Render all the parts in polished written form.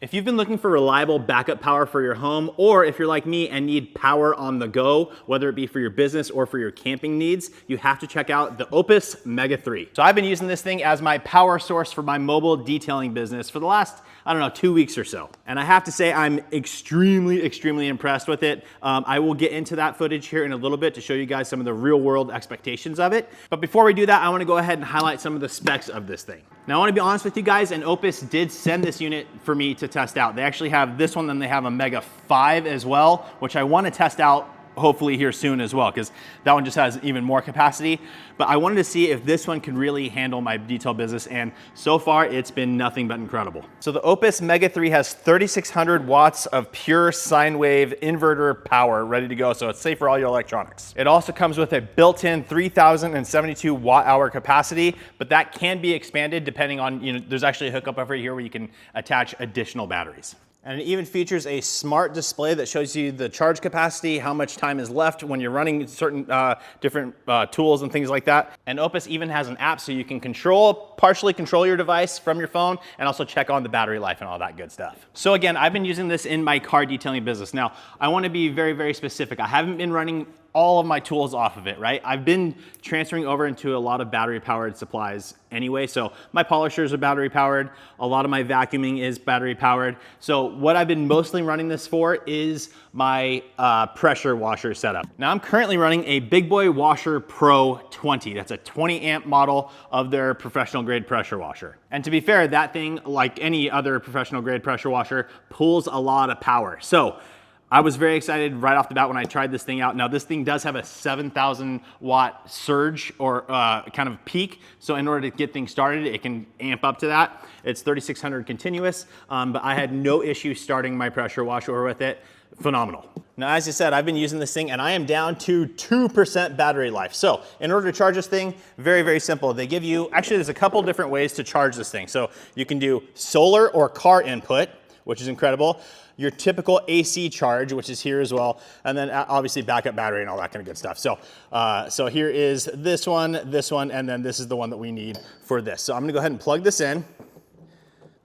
If you've been looking for reliable backup power for your home, or if you're like me and need power on the go, whether it be for your business or for your camping needs, you have to check out the OUPES Mega 3. So I've been using this thing as my power source for my mobile detailing business for the last, I don't know, 2 weeks or so. And I have to say I'm extremely impressed with it. I will get into that footage here in a little bit to show you guys some of the real world expectations of it. But before we do that, I wanna go ahead and highlight some of the specs of this thing. Now I wanna be honest with you guys, and OUPES did send this unit for me to test out. They actually have this one, then they have a Mega 5 as well, which I wanna test out hopefully here soon as well, because that one just has even more capacity. But I wanted to see if this one could really handle my detail business, and so far it's been nothing but incredible. So the OUPES Mega 3 has 3,600 watts of pure sine wave inverter power ready to go, so it's safe for all your electronics. It also comes with a built-in 3,072 watt-hour capacity, but that can be expanded depending on, there's actually a hookup over here where you can attach additional batteries. And it even features a smart display that shows you the charge capacity, how much time is left when you're running certain different tools and things like that. And OUPES even has an app so you can partially control your device from your phone and also check on the battery life and all that good stuff. So again, I've been using this in my car detailing business. Now, I want to be very specific. I haven't been running all of my tools off of it, right? I've been transferring over into a lot of battery powered supplies anyway. So my polishers are battery powered. A lot of my vacuuming is battery powered. So what I've been mostly running this for is my pressure washer setup. Now I'm currently running a Big Boy Washer Pro 20. That's a 20 amp model of their professional grade pressure washer. And to be fair, that thing, like any other professional grade pressure washer, pulls a lot of power. So I was very excited right off the bat when I tried this thing out. Now this thing does have a 7,000 watt surge or kind of peak. So in order to get things started, it can amp up to that. It's 3,600 continuous, but I had no issue starting my pressure washer with it. Phenomenal. Now, as I said, I've been using this thing and I am down to 2% battery life. So in order to charge this thing, very simple. They give you, actually there's a couple different ways to charge this thing. So you can do solar or car input, which is incredible. Your typical AC charge, which is here as well, and then obviously backup battery and all that kind of good stuff. So, so here is this one, and then this is the one that we need for this. So I'm gonna go ahead and plug this in.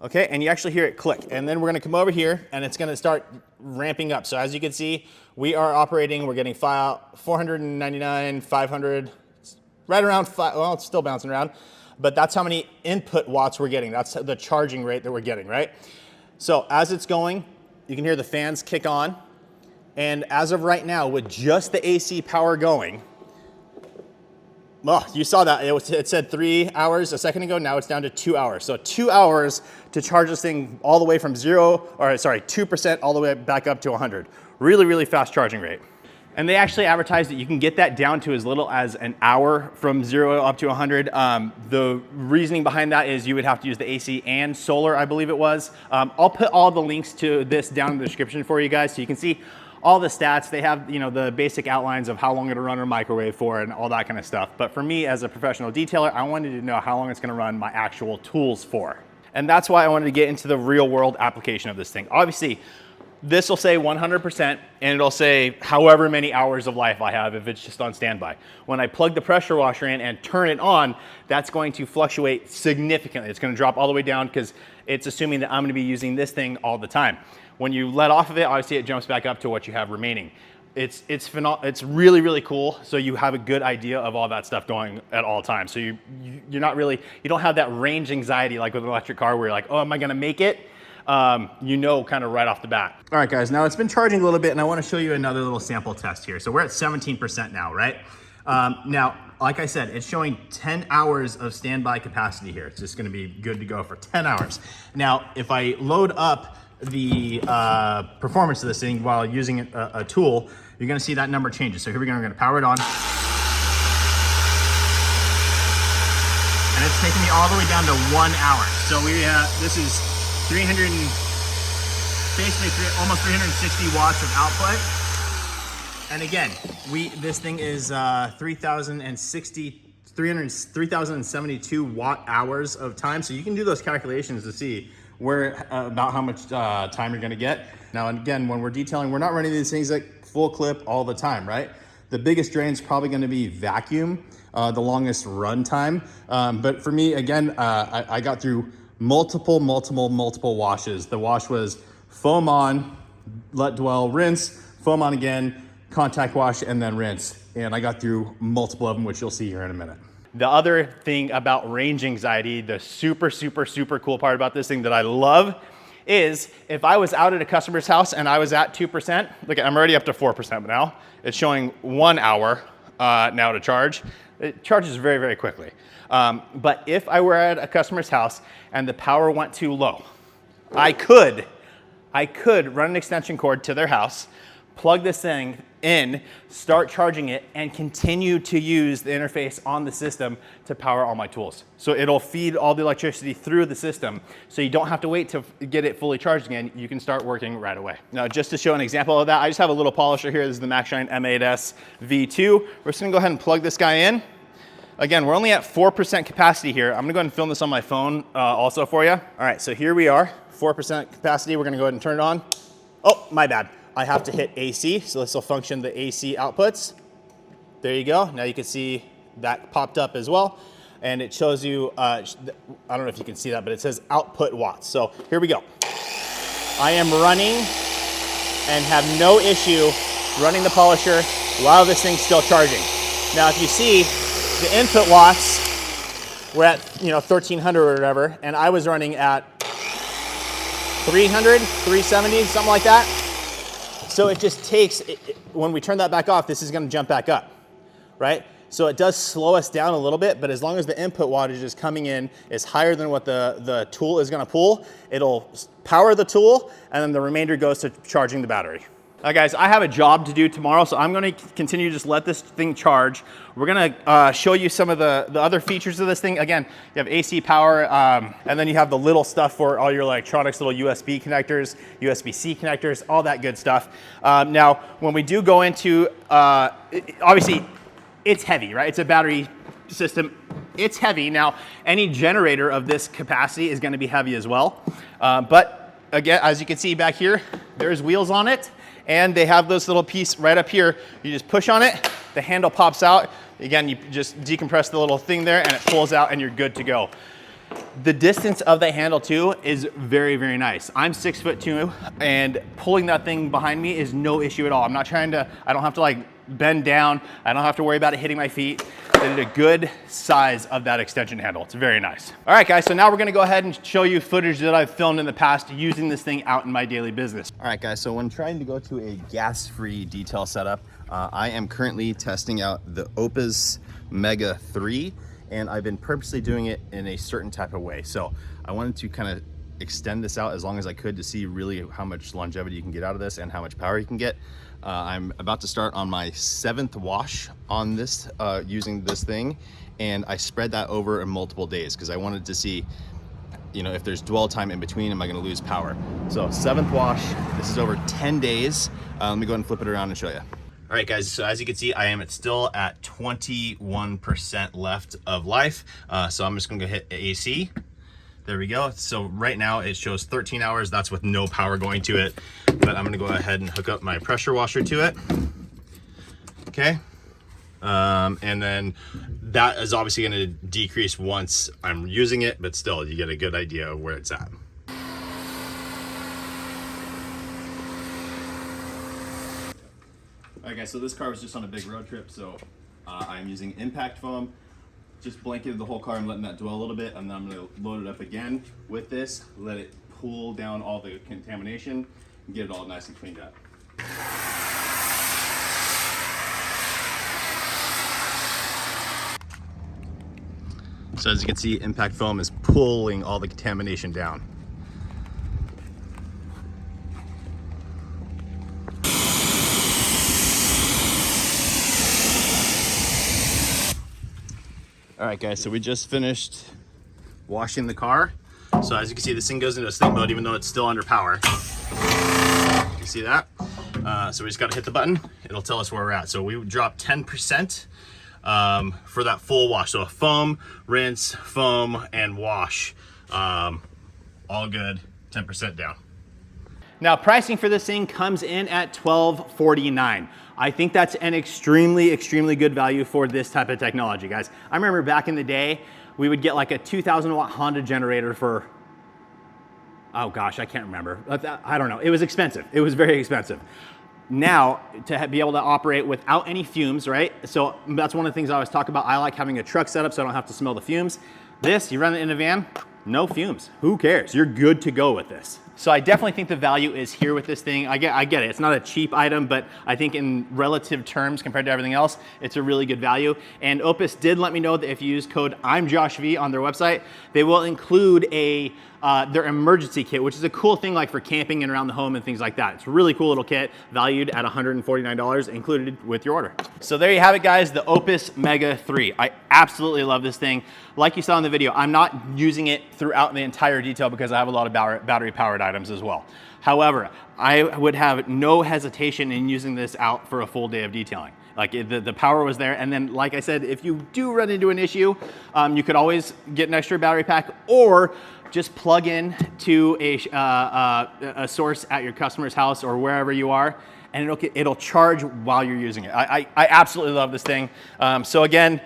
Okay, and you actually hear it click. And then we're gonna come over here and it's gonna start ramping up. So as you can see, we are operating, we're getting 499, 500, right around 5, well, it's still bouncing around, but that's how many input watts we're getting. That's the charging rate that we're getting, right? So as it's going, you can hear the fans kick on. And as of right now, with just the AC power going, well, you saw that, it said 3 hours a second ago, now it's down to 2 hours. So 2 hours to charge this thing all the way from 2% all the way back up to 100. Really fast charging rate. And they actually advertise that you can get that down to as little as an hour from 0 up to 100. The reasoning behind that is you would have to use the AC and solar, I believe it was. I'll put all the links to this down in the description for you guys so you can see all the stats. They have, the basic outlines of how long it'll run a microwave for and all that kind of stuff. But for me as a professional detailer, I wanted to know how long it's gonna run my actual tools for. And that's why I wanted to get into the real world application of this thing. Obviously, this will say 100% and it'll say however many hours of life I have if it's just on standby. When I plug the pressure washer in and turn it on, that's going to fluctuate significantly. It's gonna drop all the way down because it's assuming that I'm gonna be using this thing all the time. When you let off of it, obviously it jumps back up to what you have remaining. It's really cool. So you have a good idea of all that stuff going at all times. So you don't have that range anxiety like with an electric car where you're like, oh, am I gonna make it? Kind of right off the bat. All right, guys, now it's been charging a little bit and I want to show you another little sample test here. So we're at 17% now, right? Now, like I said, it's showing 10 hours of standby capacity here. It's just going to be good to go for 10 hours. Now, if I load up the performance of this thing while using a tool, you're going to see that number changes. So here we go, I'm going to power it on. And it's taking me all the way down to 1 hour. So this is almost 360 watts of output. And again, this thing is 3,072 watt hours of time. So you can do those calculations to see about how much time you're gonna get. Now, and again, when we're detailing, we're not running these things like full clip all the time, right? The biggest drain is probably gonna be vacuum, the longest run time. But for me, again, I got through multiple washes. The wash was foam on, let dwell, rinse, foam on again, contact wash, and then rinse. And I got through multiple of them, which you'll see here in a minute. The other thing about range anxiety, the super cool part about this thing that I love is if I was out at a customer's house and I was at 2%, look, I'm already up to 4% now. It's showing 1 hour now to charge. It charges very quickly. But if I were at a customer's house and the power went too low, I could run an extension cord to their house, plug this thing in, start charging it, and continue to use the interface on the system to power all my tools. So it'll feed all the electricity through the system, so you don't have to wait to get it fully charged again. You can start working right away. Now, just to show an example of that, I just have a little polisher here. This is the MaxShine M8S V2. We're just gonna go ahead and plug this guy in. Again, we're only at 4% capacity here. I'm gonna go ahead and film this on my phone also for you. All right, so here we are, 4% capacity. We're gonna go ahead and turn it on. Oh, my bad. I have to hit AC, so this will function the AC outputs. There you go. Now you can see that popped up as well. And it shows you, I don't know if you can see that, but it says output watts. So here we go. I am running and have no issue running the polisher while this thing's still charging. Now if you see, the input watts, we're at 1300 or whatever, and I was running at 300, 370, something like that. So it just takes, when we turn that back off, this is gonna jump back up, right? So it does slow us down a little bit, but as long as the input wattage is coming in is higher than what the tool is gonna pull, it'll power the tool, and then the remainder goes to charging the battery. All right, guys, I have a job to do tomorrow, so I'm gonna continue to just let this thing charge. We're gonna show you some of the other features of this thing. Again, you have AC power, and then you have the little stuff for all your electronics, little USB connectors, USB-C connectors, all that good stuff. Now, when we do go into, obviously, it's heavy, right? It's a battery system. It's heavy. Now, any generator of this capacity is gonna be heavy as well. But again, as you can see back here, there's wheels on it. And they have this little piece right up here. You just push on it, the handle pops out. Again, you just decompress the little thing there and it pulls out and you're good to go. The distance of the handle too is very nice. I'm 6'2", and pulling that thing behind me is no issue at all. I'm not trying to, I don't have to like bend down. I don't have to worry about it hitting my feet. They did a good size of that extension handle. It's very nice. All right, guys, so now we're gonna go ahead and show you footage that I've filmed in the past using this thing out in my daily business. All right, guys, so when trying to go to a gas-free detail setup, I am currently testing out the OUPES Mega 3, and I've been purposely doing it in a certain type of way. So I wanted to kind of extend this out as long as I could to see really how much longevity you can get out of this and how much power you can get. I'm about to start on my 7th wash on this using this thing, and I spread that over in multiple days because I wanted to see, if there's dwell time in between, am I going to lose power? So 7th wash, this is over 10 days. Let me go ahead and flip it around and show you. All right, guys, so as you can see, I am still at 21% left of life. So I'm just going to go hit AC. There we go. So right now it shows 13 hours. That's with no power going to it. But I'm gonna go ahead and hook up my pressure washer to it. Okay. And then that is obviously gonna decrease once I'm using it, but still you get a good idea of where it's at. All right, guys, so this car was just on a big road trip. So I'm using impact foam. Just blanketed the whole car and letting that dwell a little bit, and then I'm gonna load it up again with this, let it pull down all the contamination and get it all nice and cleaned up. So as you can see, impact foam is pulling all the contamination down. All right, guys, so we just finished washing the car. So as you can see, this thing goes into a sleep mode even though it's still under power. You see that? So we just gotta hit the button. It'll tell us where we're at. So we dropped 10% for that full wash. So a foam, rinse, foam, and wash. All good, 10% down. Now, pricing for this thing comes in at $12.49. I think that's an extremely good value for this type of technology, guys. I remember back in the day, we would get like a 2000 watt Honda generator for oh gosh, I can't remember. I don't know. It was expensive. It was very expensive. Now, to be able to operate without any fumes, right? So that's one of the things I always talk about. I like having a truck setup so I don't have to smell the fumes. This, you run it in a van, no fumes. Who cares? You're good to go with this. So I definitely think the value is here with this thing. I get it. It's not a cheap item, but I think in relative terms compared to everything else, it's a really good value. And Opus did let me know that if you use code I'mJoshV on their website, they will include their emergency kit, which is a cool thing like for camping and around the home and things like that. It's a really cool little kit, valued at $149, included with your order. So there you have it, guys, the Opus Mega 3. I absolutely love this thing. Like you saw in the video, I'm not using it throughout the entire detail because I have a lot of battery-powered items as well. However, I would have no hesitation in using this out for a full day of detailing. Like the power was there, and then like I said, if you do run into an issue, you could always get an extra battery pack or just plug in to a source at your customer's house or wherever you are, and it'll charge while you're using it. I absolutely love this thing. So again,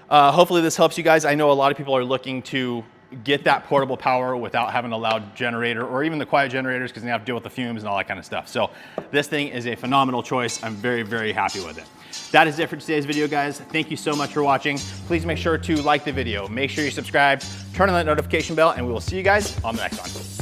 hopefully this helps you guys. I know a lot of people are looking to get that portable power without having a loud generator or even the quiet generators because they have to deal with the fumes and all that kind of stuff. So this thing is a phenomenal choice. I'm very, very happy with it. That is it for today's video, guys. Thank you so much for watching. Please make sure to like the video. Make sure you subscribe, turn on that notification bell, and we will see you guys on the next one.